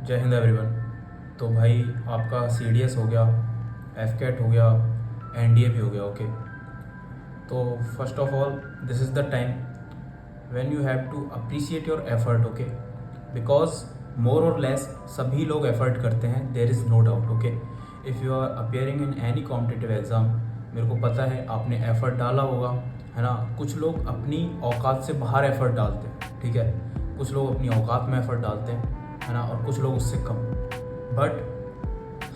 जय हिंद एवरीवन। तो भाई आपका CDS हो गया, FCAT हो गया, NDA भी हो गया। ओके, तो first of all this is the time when you have to appreciate your effort. Okay, because more or less सभी लोग एफर्ट करते हैं, there is no doubt. Okay, if you are appearing in any competitive exam, मेरे को पता है आपने effort डाला होगा, है ना। कुछ लोग अपनी औकात से बाहर एफ़र्ट डालते हैं, ठीक है। कुछ लोग अपनी औकात में एफ़र्ट डालते हैं, है ना, और कुछ लोग उससे कम। बट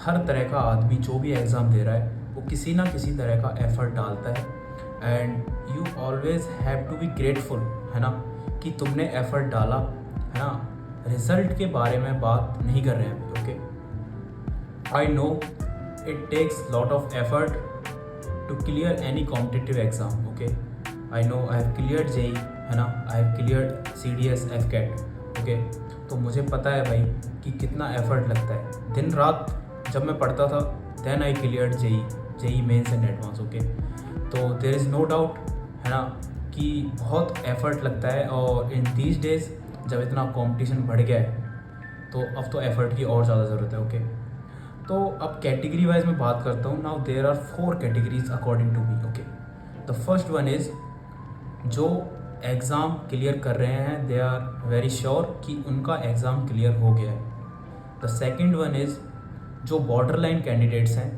हर तरह का आदमी जो भी एग्ज़ाम दे रहा है वो किसी ना किसी तरह का एफ़र्ट डालता है। And you always have to be grateful, है ना, कि तुमने एफ़र्ट डाला, है ना। रिज़ल्ट के बारे में बात नहीं कर रहे हैं अभी। Okay, I know it takes lot of effort to clear any competitive exam. Okay, I know I have cleared JEE, है ना, I have cleared CDS FCAT। Okay, तो मुझे पता है भाई कि कितना एफर्ट लगता है। दिन रात जब मैं पढ़ता था, then I cleared JEE mains and advance. Okay, तो देयर इज़ नो डाउट, है ना, कि बहुत एफर्ट लगता है। और इन दीज डेज़ जब इतना कंपटीशन बढ़ गया है तो अब तो एफर्ट की और ज़्यादा ज़रूरत है। ओके, तो अब कैटेगरी वाइज मैं बात करता हूँ। Now there are 4 categories according to me. Okay, the first one is जो एग्ज़ाम क्लियर कर रहे हैं, दे आर वेरी श्योर कि उनका एग्ज़ाम क्लियर हो गया है। द सेकंड वन इज़ जो बॉर्डर लाइन कैंडिडेट्स हैं,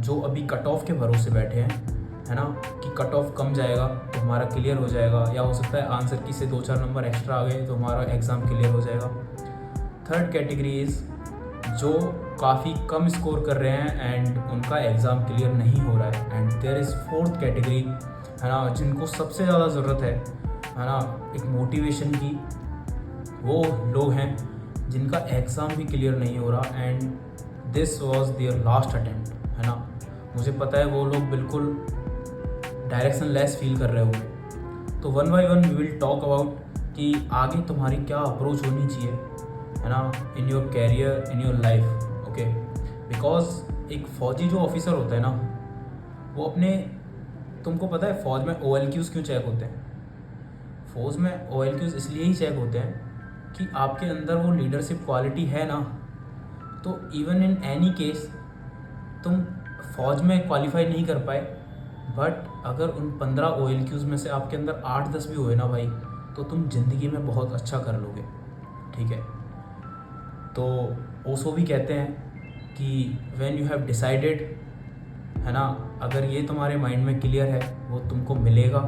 जो अभी कट ऑफ के भरोसे बैठे हैं, है ना, कि कट ऑफ कम जाएगा तो हमारा क्लियर हो जाएगा, या हो सकता है आंसर की से 2-4 नंबर एक्स्ट्रा आ गए तो हमारा एग्ज़ाम क्लियर हो जाएगा। थर्ड कैटेगरी इज़ जो काफ़ी कम स्कोर कर रहे हैं एंड उनका एग्ज़ाम क्लियर नहीं हो रहा है। And there is fourth category, है ना, जिनको सबसे ज़्यादा ज़रूरत है ना, एक मोटिवेशन की। वो लोग हैं जिनका एग्ज़ाम भी क्लियर नहीं हो रहा and this was their last attempt, है ना। मुझे पता है वो लोग बिल्कुल डायरेक्शन लेस फील कर रहे होंगे। तो one by one we will talk about कि आगे तुम्हारी क्या अप्रोच होनी चाहिए, है ना, in your career, in your life. Okay, because एक फ़ौजी जो ऑफिसर होता है ना, वो अपने, तुमको पता है फ़ौज में OLQs क्यों चेक होते हैं? फ़ौज में OLQs इसलिए ही चेक होते हैं कि आपके अंदर वो लीडरशिप क्वालिटी है ना। तो इवन इन एनी केस तुम फ़ौज में क्वालिफाई नहीं कर पाए, बट अगर उन 15 OLQs में से आपके अंदर 8-10 भी हुए ना भाई, तो तुम ज़िंदगी में बहुत अच्छा कर लोगे, ठीक है। तो ओशो भी कहते हैं कि व्हेन यू हैव डिसाइडेड, है ना, अगर ये तुम्हारे माइंड में क्लियर है वो तुमको मिलेगा,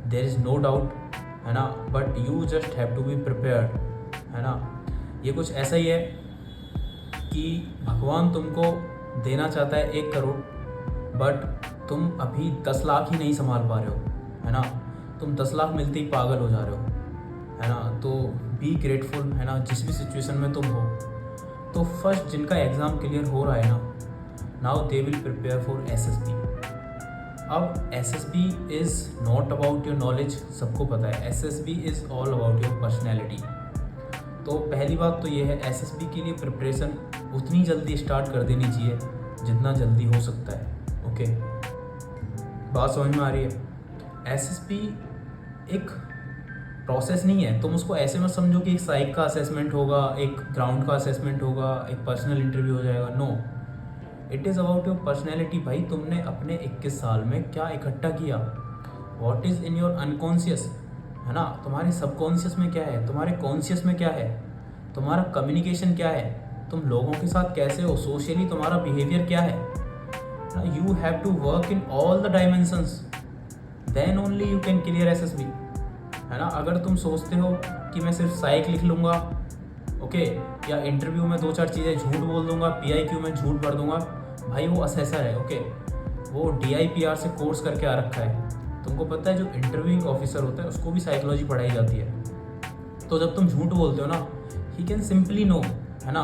देयर इज़ नो डाउट, है ना, but you just have to be prepared, है ना। ये कुछ ऐसा ही है कि भगवान तुमको देना चाहता है 1 करोड़, बट तुम अभी 10 लाख ही नहीं संभाल पा रहे हो, है ना। तुम 10 लाख मिलते ही पागल हो जा रहे हो, है ना। तो बी ग्रेटफुल, है ना, जिस भी सिचुएशन में तुम हो। तो फर्स्ट जिनका एग्ज़ाम क्लियर हो रहा है ना, now they will prepare for SSB। अब SSB is not about your knowledge, सबको पता है। SSB is all about your personality. तो पहली बात तो ये है, SSB के लिए प्रिपरेशन उतनी जल्दी स्टार्ट कर देनी चाहिए जितना जल्दी हो सकता है। ओके, बात समझ में आ रही है? SSB एक प्रोसेस नहीं है, तुम उसको ऐसे मत समझो कि एक साइक का असेसमेंट होगा, एक ग्राउंड का असेसमेंट होगा, एक पर्सनल इंटरव्यू हो जाएगा। No, it is about your personality. भाई तुमने अपने 21 साल में क्या इकट्ठा किया, what is in your unconscious, है ना। तुम्हारे सबकॉन्शियस में क्या है, तुम्हारे कॉन्शियस में क्या है, तुम्हारा कम्युनिकेशन क्या है, तुम लोगों के साथ कैसे हो, सोशली तुम्हारा बिहेवियर क्या है। You have to work in all the dimensions, then only you can clear SSB, है ना। अगर तुम सोचते हो कि मैं सिर्फ साइक लिख लूँगा, ओके, या इंटरव्यू में 2-4 चीज़ें झूठ बोल दूंगा, PIQ में झूठ भर दूंगा, भाई वो असेसर है। ओके, वो DIPR से कोर्स करके आ रखा है। तुमको पता है जो इंटरव्यूइंग ऑफिसर होता है उसको भी साइकोलॉजी पढ़ाई जाती है। तो जब तुम झूठ बोलते हो ना, ही कैन सिंपली नो, है ना,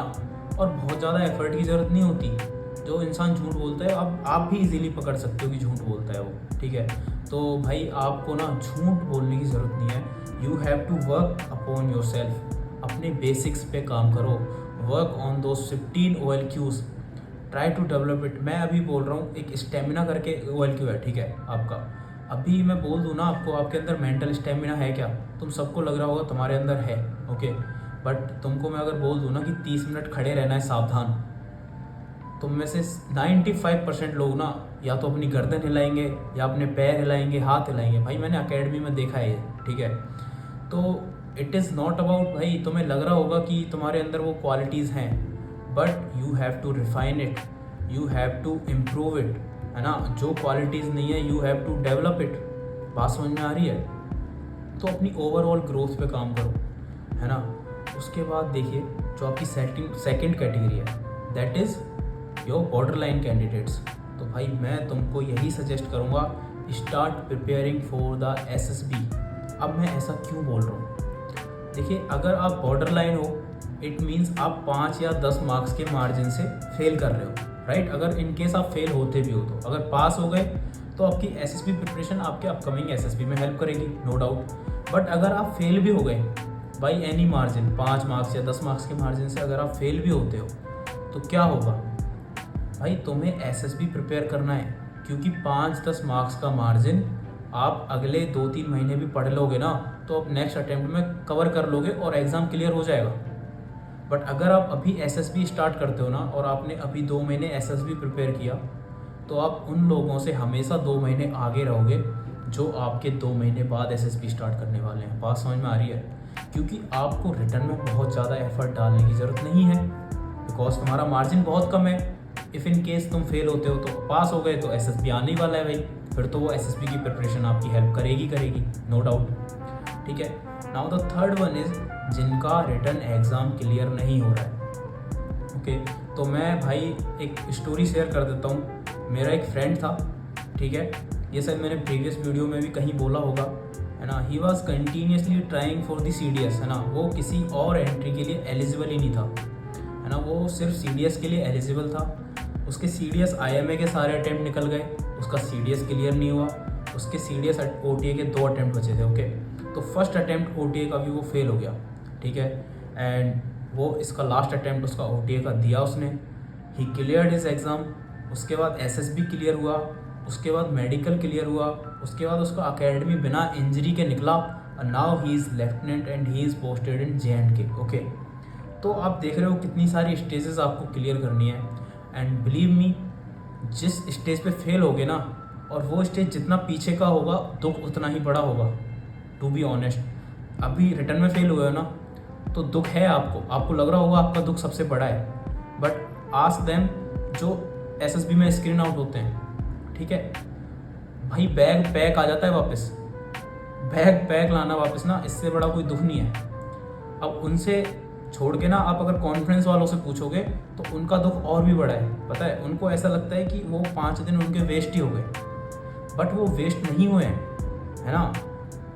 और बहुत ज़्यादा एफर्ट की ज़रूरत नहीं होती। जो इंसान झूठ बोलता है, अब आप भी इजीली पकड़ सकते हो कि झूठ बोलता है वो, ठीक है। तो भाई आपको ना झूठ बोलने की ज़रूरत नहीं है। You have to work upon yourself, अपने बेसिक्स पे काम करो, work on those 15 OLQs, try to develop it. मैं अभी बोल रहा हूँ, एक स्टेमिना करके OLQ है, ठीक है आपका। अभी मैं बोल दूँ ना आपको, आपके अंदर मेंटल स्टेमिना है क्या? तुम सबको लग रहा होगा तुम्हारे अंदर है, ओके, बट तुमको मैं अगर बोल दूँ ना कि 30 मिनट खड़े रहना है सावधान, तुम में से 95% लोग ना या तो अपनी गर्दन हिलाएंगे या अपने पैर हिलाएंगे, हाथ हिलाएंगे। भाई मैंने एकेडमी में देखा है ये, ठीक है। तो इट इज़ नॉट अबाउट, भाई तुम्हें लग रहा होगा कि तुम्हारे अंदर वो क्वालिटीज़ हैं, but you have to refine it, you have to improve it, है ना। जो क्वालिटीज़ नहीं है you have to develop it. बात समझ में आ रही है? तो अपनी ओवरऑल ग्रोथ पे काम करो, है ना। उसके बाद देखिए जो आपकी सेकंड कैटेगरी है, that is your border line candidates. तो भाई मैं तुमको यही सजेस्ट करूँगा, start preparing for the SSB। अब मैं ऐसा क्यों बोल रहा हूँ? देखिए अगर आप बॉर्डर लाइन हो, इट मीन्स आप 5 या 10 मार्क्स के मार्जिन से फेल कर रहे हो, राइट। अगर इन केस आप फेल होते भी हो तो अगर पास हो गए तो आपकी SSB प्रिपरेशन आपके अपकमिंग SSB में हेल्प करेगी, नो डाउट। बट अगर आप फेल भी हो गए बाई एनी मार्जिन, 5 मार्क्स या 10 मार्क्स के मार्जिन से अगर आप फेल भी होते हो तो क्या होगा भाई, तुम्हें SSB प्रिपेयर करना है, क्योंकि 5-10 मार्क्स का मार्जिन आप अगले 2-3 महीने भी पढ़ लोगे ना तो आप नेक्स्ट अटेम्प्ट में कवर कर लोगे और एग्ज़ाम क्लियर हो जाएगा। बट अगर आप अभी SSB स्टार्ट करते हो ना और आपने अभी 2 महीने SSB प्रिपेयर किया तो आप उन लोगों से हमेशा 2 महीने आगे रहोगे जो आपके 2 महीने बाद SSB स्टार्ट करने वाले हैं। बात समझ में आ रही है? क्योंकि आपको रिटर्न में बहुत ज़्यादा एफर्ट डालने की ज़रूरत नहीं है, बिकॉज तुम्हारा मार्जिन बहुत कम है। इफ़ इन केस तुम फेल होते हो तो पास हो गए तो SSB आने ही वाला है भाई, फिर तो वो SSB की प्रिपरेशन आपकी हेल्प करेगी, नो डाउट, ठीक है। Now the third one is जिनका रिटर्न एग्ज़ाम क्लियर नहीं हो रहा है, ओके। तो मैं भाई एक स्टोरी शेयर कर देता हूँ। मेरा एक फ्रेंड था, ठीक है, ये सब मैंने प्रीवियस वीडियो में भी कहीं बोला होगा, है ना। He was continuously trying for the CDS, है ना। वो किसी और एंट्री के लिए एलिजिबल ही नहीं था, है ना। वो सिर्फ CDS के लिए एलिजिबल था। उसके CDS IMA के सारे अटैम्प्ट निकल गए, उसका CDS क्लियर नहीं हुआ। उसके CDS OTA के 2 अटैम्प्ट बचे थे, ओके। तो फर्स्ट अटैम्प्ट OTA का भी वो फेल हो गया, ठीक है। एंड वो इसका लास्ट अटैम्प्ट उसका OTA का दिया उसने, ही क्लियर्ड हिज एग्ज़ाम। उसके बाद SSB क्लियर हुआ, उसके बाद मेडिकल क्लियर हुआ, उसके बाद उसका अकेडमी बिना इंजरी के निकला और now he is lieutenant and he is posted in JNK, okay. तो आप देख रहे हो कितनी सारी स्टेजेस आपको क्लियर करनी है। एंड बिलीव मी, जिस स्टेज पे फेल होगे ना, और वो स्टेज जितना पीछे का होगा दुख उतना ही बड़ा होगा, टू बी ऑनेस्ट। अभी रिटर्न में फेल हुए हो ना तो दुख है आपको लग रहा होगा आपका दुख सबसे बड़ा है, बट आस्क देम जो SSB में स्क्रीन आउट होते हैं, ठीक है भाई। बैग पैक आ जाता है वापस, बैग पैक लाना वापस ना, इससे बड़ा कोई दुख नहीं है। अब उनसे छोड़ के ना आप अगर कॉन्फ्रेंस वालों से पूछोगे तो उनका दुख और भी बड़ा है, पता है। उनको ऐसा लगता है कि वो 5 दिन उनके वेस्ट ही हो गए, बट वो वेस्ट नहीं हुए हैं, है ना।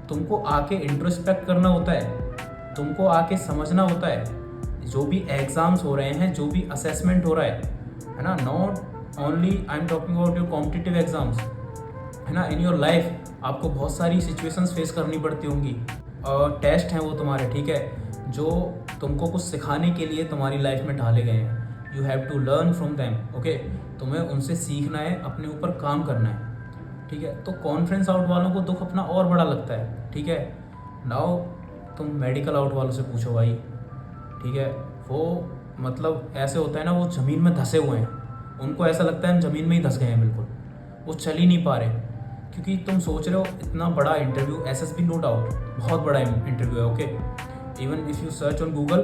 तुमको आके इंट्रोस्पेक्ट करना होता है, तुमको आके समझना होता है जो भी एग्ज़ाम्स हो रहे हैं, जो भी असेसमेंट हो रहा है ना। Not only I am talking about your competitive exams, है ना। इन योर लाइफ आपको बहुत सारी सिचुएशंस फेस करनी पड़ती होंगी और टेस्ट हैं वो तुम्हारे, ठीक है, जो तुमको कुछ सिखाने के लिए तुम्हारी लाइफ में डाले गए हैं। You have to learn from them, okay. तुम्हें उनसे सीखना है, अपने ऊपर काम करना है, ठीक है। तो कॉन्फ्रेंस आउट वालों को दुख अपना और बड़ा लगता है, ठीक है। नाउ तुम मेडिकल आउट वालों से पूछो भाई, ठीक है। वो मतलब ऐसे होता है ना, वो ज़मीन में धंसे हुए हैं, उनको ऐसा लगता है हम ज़मीन में ही धंस गए हैं, बिल्कुल वो चल ही नहीं पा रहे। क्योंकि तुम सोच रहे हो इतना बड़ा इंटरव्यू, SSB नो डाउट बहुत बड़ा इंटरव्यू है, okay. Even if you search on Google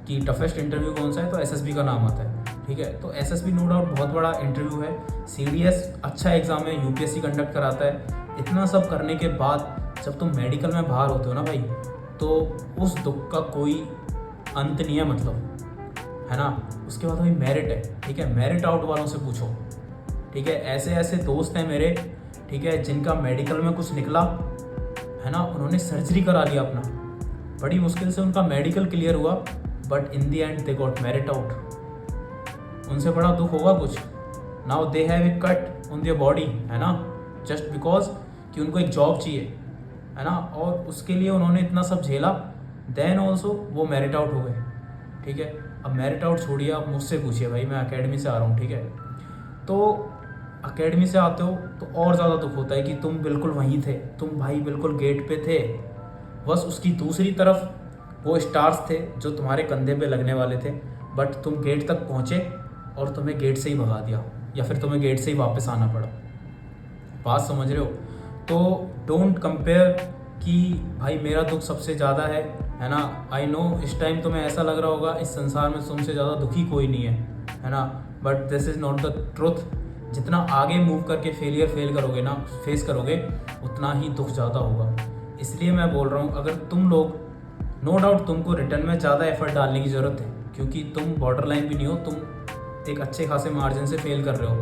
कि टफेस्ट इंटरव्यू कौन सा है तो SSB का नाम आता है, ठीक है। तो SSB नो डाउट बहुत बड़ा इंटरव्यू है। CDS अच्छा एग्ज़ाम है, UPSC कंडक्ट कराता है। इतना सब करने के बाद जब तुम मेडिकल में बाहर होते हो ना भाई, तो उस दुख का कोई अंत नहीं है, मतलब, है ना। उसके बाद भाई मेरिट है, ठीक है। मेरिट आउट वालों से पूछो, ठीक है। ऐसे ऐसे दोस्त हैं मेरे, ठीक है, जिनका मेडिकल में कुछ निकला, है ना, उन्होंने सर्जरी करा लिया अपना, बड़ी मुश्किल से उनका मेडिकल क्लियर हुआ, but in the and they got merit out. उनसे बड़ा दुख होगा कुछ? Now they have a cut on their body, है ना, जस्ट बिकॉज कि उनको एक जॉब चाहिए, है ना, और उसके लिए उन्होंने इतना सब झेला, देन ऑल्सो वो मेरिट आउट हो गए, ठीक है। अब मेरिट आउट छोड़िए, आप मुझसे पूछिए भाई, मैं अकेडमी से आ रहा हूँ, ठीक है। तो अकेडमी से आते हो तो और ज़्यादा दुख होता है कि तुम बिल्कुल वहीं थे, तुम भाई बिल्कुल गेट पे थे, बस उसकी दूसरी तरफ वो स्टार्स थे जो तुम्हारे कंधे पे लगने वाले थे, बट तुम गेट तक पहुँचे और तुम्हें गेट से ही भगा दिया, या फिर तुम्हें गेट से ही वापस आना पड़ा। बात समझ रहे हो? तो डोंट कंपेयर कि भाई मेरा दुख सबसे ज़्यादा है ना। आई नो इस टाइम तुम्हें ऐसा लग रहा होगा इस संसार में तुमसे ज़्यादा दुखी कोई नहीं है ना, but this is not the truth. जितना आगे मूव करके फेल करोगे ना, फेस करोगे, उतना ही दुख ज़्यादा होगा। इसलिए मैं बोल रहा हूँ, अगर तुम लोग, नो डाउट तुमको रिटर्न में ज़्यादा एफर्ट डालने की ज़रूरत है, क्योंकि तुम बॉर्डर लाइन भी नहीं हो, तुम एक अच्छे खासे मार्जिन से फेल कर रहे हो,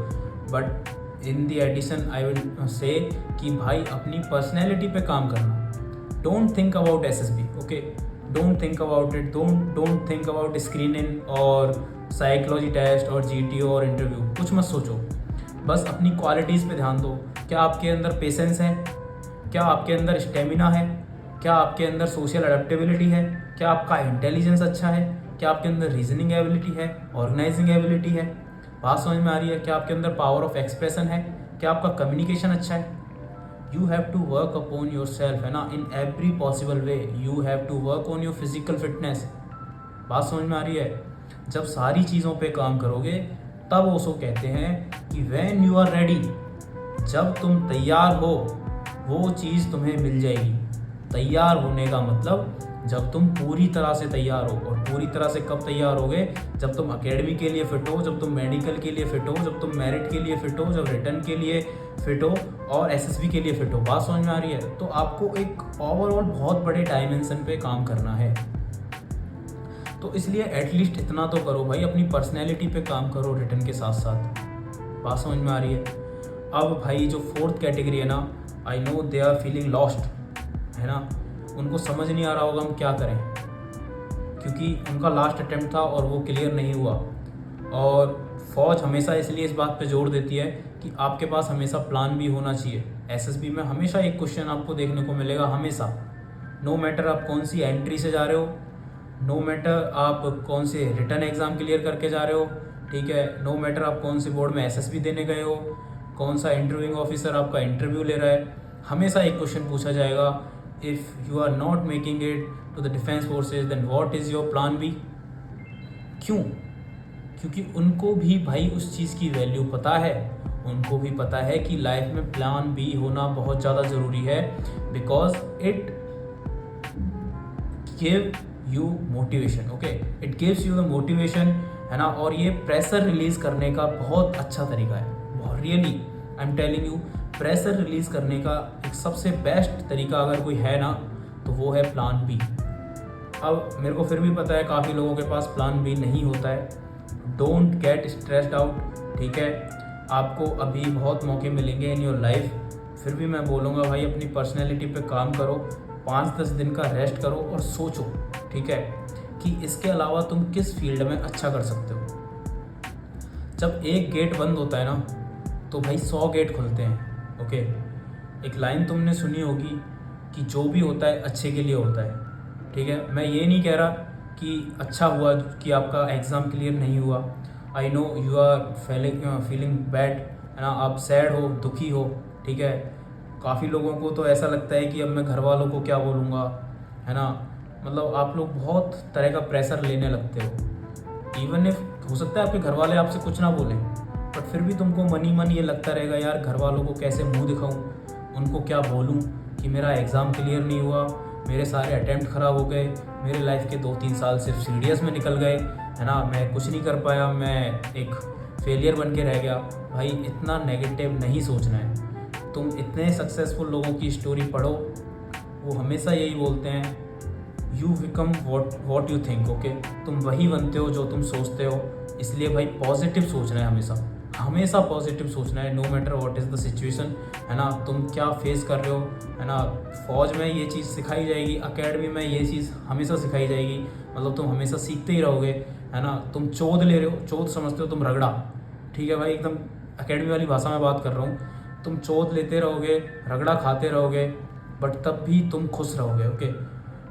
but in the addition I will say कि भाई अपनी पर्सनैलिटी पे काम करना। Don't think about SSB, okay, don't think about it, don't think about screening और साइकोलॉजी टेस्ट और GTO और इंटरव्यू, कुछ मत सोचो। बस अपनी क्वालिटीज़ पे ध्यान दो। क्या आपके अंदर पेशेंस है? क्या आपके अंदर स्टेमिना है? क्या आपके अंदर सोशल अडेप्टेबिलिटी है? क्या आपका इंटेलिजेंस अच्छा है? क्या आपके अंदर रीजनिंग एबिलिटी है, ऑर्गेनाइजिंग एबिलिटी है? बात समझ में आ रही है? क्या आपके अंदर पावर ऑफ एक्सप्रेशन है? क्या आपका कम्युनिकेशन अच्छा है? You have to work upon yourself, है ना, in every possible way. You have to work on your physical fitness. बात समझ में आ रही है? जब सारी चीज़ों पे काम करोगे तब उसको कहते हैं कि व्हेन यू आर रेडी, जब तुम तैयार हो वो चीज़ तुम्हें मिल जाएगी। तैयार होने का मतलब जब तुम पूरी तरह से तैयार हो, और पूरी तरह से कब तैयार होगे? जब तुम एकेडमी के लिए फिट हो, जब तुम मेडिकल के लिए फिट हो, जब तुम मेरिट के लिए फिट हो, जब रिटर्न के लिए फिट हो और SSB के लिए फिट हो। बात समझ में आ रही है? तो आपको एक ओवरऑल बहुत बड़े डायमेंशन पे काम करना है। तो इसलिए एटलीस्ट इतना तो करो भाई, अपनी पर्सनैलिटी पे काम करो रिटर्न के साथ साथ। बात समझ में आ रही है? अब भाई जो 4th कैटेगरी है ना, I know they are feeling lost, है ना, उनको समझ नहीं आ रहा होगा हम क्या करें, क्योंकि उनका लास्ट अटेम्प्ट था और वो क्लियर नहीं हुआ। और फौज हमेशा इसलिए इस बात पे जोर देती है कि आपके पास हमेशा प्लान भी होना चाहिए। SSB में हमेशा एक क्वेश्चन आपको देखने को मिलेगा, हमेशा, नो मैटर आप कौन सी एंट्री से जा रहे हो, नो मैटर आप कौन से रिटर्न एग्ज़ाम क्लियर करके जा रहे हो, ठीक है, नो मैटर आप कौन से बोर्ड में SSB देने गए हो, कौन सा इंटरव्यूइंग ऑफिसर आपका इंटरव्यू ले रहा है, हमेशा एक क्वेश्चन पूछा जाएगा, if you are not making it to the defence forces then what is your plan B. क्यों? क्योंकि उनको भी भाई उस चीज़ की वैल्यू पता है, उनको भी पता है कि लाइफ में प्लान बी होना बहुत ज़्यादा ज़रूरी है, because it give you motivation, okay, it gives you the motivation, है ना। और ये प्रेशर रिलीज़ करने का बहुत अच्छा तरीका है, बहुत really I am telling you, pressure release करने का एक सबसे बेस्ट तरीका अगर कोई है ना तो वो है प्लान बी। अब मेरे को फिर भी पता है काफ़ी लोगों के पास प्लान बी नहीं होता है, डोंट गेट स्ट्रेस्ड आउट, ठीक है, आपको अभी बहुत मौके मिलेंगे इन योर लाइफ। फिर भी मैं बोलूँगा भाई अपनी पर्सनैलिटी पे काम करो, 5-10 दिन का रेस्ट करो और सोचो, ठीक है, कि इसके अलावा तुम किस फील्ड में अच्छा कर सकते हो। जब एक गेट बंद होता है ना तो भाई 100 गेट खुलते हैं, ओके। एक लाइन तुमने सुनी होगी कि जो भी होता है अच्छे के लिए होता है, ठीक है। मैं ये नहीं कह रहा कि अच्छा हुआ कि आपका एग्ज़ाम क्लियर नहीं हुआ, I know you are feeling bad, है ना, आप सैड हो, दुखी हो, ठीक है। काफ़ी लोगों को तो ऐसा लगता है कि अब मैं घर वालों को क्या बोलूँगा, है ना, मतलब आप लोग बहुत तरह का प्रेशर लेने लगते हो। इवन इफ हो सकता है आपके घर वाले आपसे कुछ ना बोलें, बट फिर भी तुमको मन ही मन ये लगता रहेगा, यार घर वालों को कैसे मुंह दिखाऊं, उनको क्या बोलूं कि मेरा एग्ज़ाम क्लियर नहीं हुआ, मेरे सारे अटैम्प्ट ख़राब हो गए, मेरे लाइफ के 2-3 साल सिर्फ सीडीएस में निकल गए, है ना, मैं कुछ नहीं कर पाया, मैं एक फेलियर बन के रह गया। भाई इतना नेगेटिव नहीं सोचना है। तुम इतने सक्सेसफुल लोगों की स्टोरी पढ़ो, वो हमेशा यही बोलते हैं, you become what you think, okay. तुम वही बनते हो जो तुम सोचते हो। इसलिए भाई पॉजिटिव सोचना है, हमेशा पॉजिटिव सोचना है, no matter what is the situation, है ना। तुम क्या फेस कर रहे हो, है ना, फौज में ये चीज़ सिखाई जाएगी, एकेडमी में ये चीज़ हमेशा सिखाई जाएगी, मतलब तुम हमेशा सीखते ही रहोगे, है ना। तुम चोद ले रहे हो, चोद समझते हो तुम, रगड़ा, ठीक है भाई, एकदम एकेडमी वाली भाषा में बात कर रहा हूँ। तुम चोद लेते रहोगे, रगड़ा खाते रहोगे, बट तब भी तुम खुश रहोगे, ओके।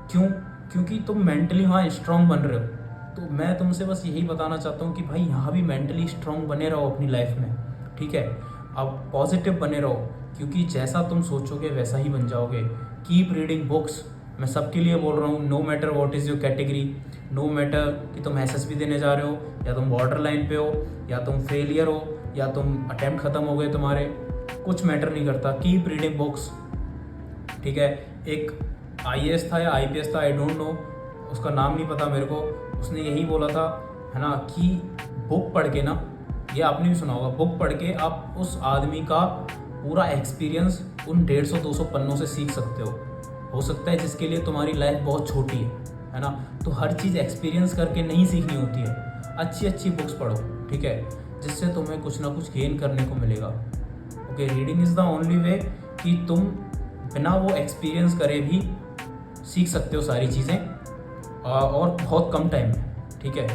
क्यों? क्योंकि तुम मेंटली वहाँ स्ट्रांग बन रहे हो। तो मैं तुमसे बस यही बताना चाहता हूँ कि भाई यहाँ भी मेंटली स्ट्रांग बने रहो अपनी लाइफ में, ठीक है। अब पॉजिटिव बने रहो, क्योंकि जैसा तुम सोचोगे वैसा ही बन जाओगे। कीप रीडिंग बुक्स, मैं सबके लिए बोल रहा हूँ, no matter what is your category, no matter कि तुम एसएसबी देने जा रहे हो, या तुम बॉर्डर लाइन पे हो, या तुम फेलियर हो, या तुम अटेम्प्ट ख़त्म हो गए तुम्हारे, कुछ मैटर नहीं करता, कीप रीडिंग बुक्स। ठीक है, एक आईएएस था या आईपीएस था, आई डोंट नो, उसका नाम नहीं पता मेरे को, उसने यही बोला था, है ना, कि बुक पढ़ के ना, ये आपने भी सुना होगा, बुक पढ़ के आप उस आदमी का पूरा एक्सपीरियंस उन 150-200 पन्नों से सीख सकते हो सकता है जिसके लिए तुम्हारी लाइफ बहुत छोटी है ना। तो हर चीज़ एक्सपीरियंस करके नहीं सीखनी होती है, अच्छी अच्छी बुक्स पढ़ो, ठीक है, जिससे तुम्हें कुछ ना कुछ गेन करने को मिलेगा। Okay, reading is the only way कि तुम बिना वो एक्सपीरियंस करे भी सीख सकते हो सारी चीज़ें, और बहुत कम टाइम में। ठीक है,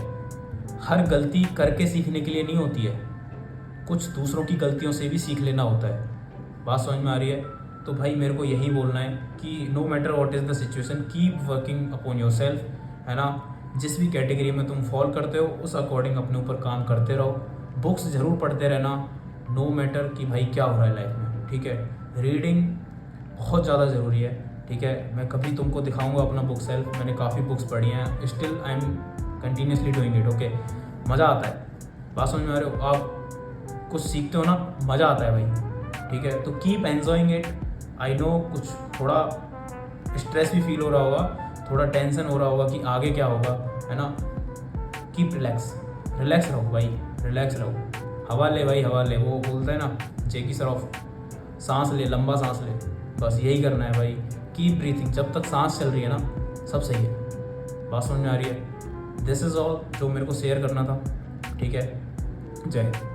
हर गलती करके सीखने के लिए नहीं होती है, कुछ दूसरों की गलतियों से भी सीख लेना होता है। बात समझ में आ रही है? तो भाई मेरे को यही बोलना है कि no matter what is the situation, keep working upon yourself, है ना। जिस भी कैटेगरी में तुम फॉल करते हो उस अकॉर्डिंग अपने ऊपर काम करते रहो, बुक्स ज़रूर पढ़ते रहना, नो मैटर कि भाई क्या हो रहा है लाइफ में। ठीक है, रीडिंग बहुत ज़्यादा ज़रूरी है। ठीक है, मैं कभी तुमको दिखाऊंगा अपना बुक सेल्फ, मैंने काफ़ी बुक्स पढ़ी हैं, still I am continuously doing it. Okay, मज़ा आता है। बात समझ में आ रहे हो? आप कुछ सीखते हो ना, मज़ा आता है भाई। ठीक है, तो keep enjoying it. I know कुछ थोड़ा स्ट्रेस भी फील हो रहा होगा, थोड़ा टेंशन हो रहा होगा कि आगे क्या होगा, है ना। कीप रिलैक्स, रिलैक्स रहो भाई, रिलैक्स रहो, हवा ले भाई, हवा ले, वो बोलता है ना जैकी श्रॉफ, सांस ले, लंबा सांस ले, बस यही करना है भाई। कीप ब्रीथिंग, जब तक सांस चल रही है ना सब सही है। बात समझ में आ रही है? दिस इज़ ऑल जो मेरे को शेयर करना था। ठीक है, जय हिंद।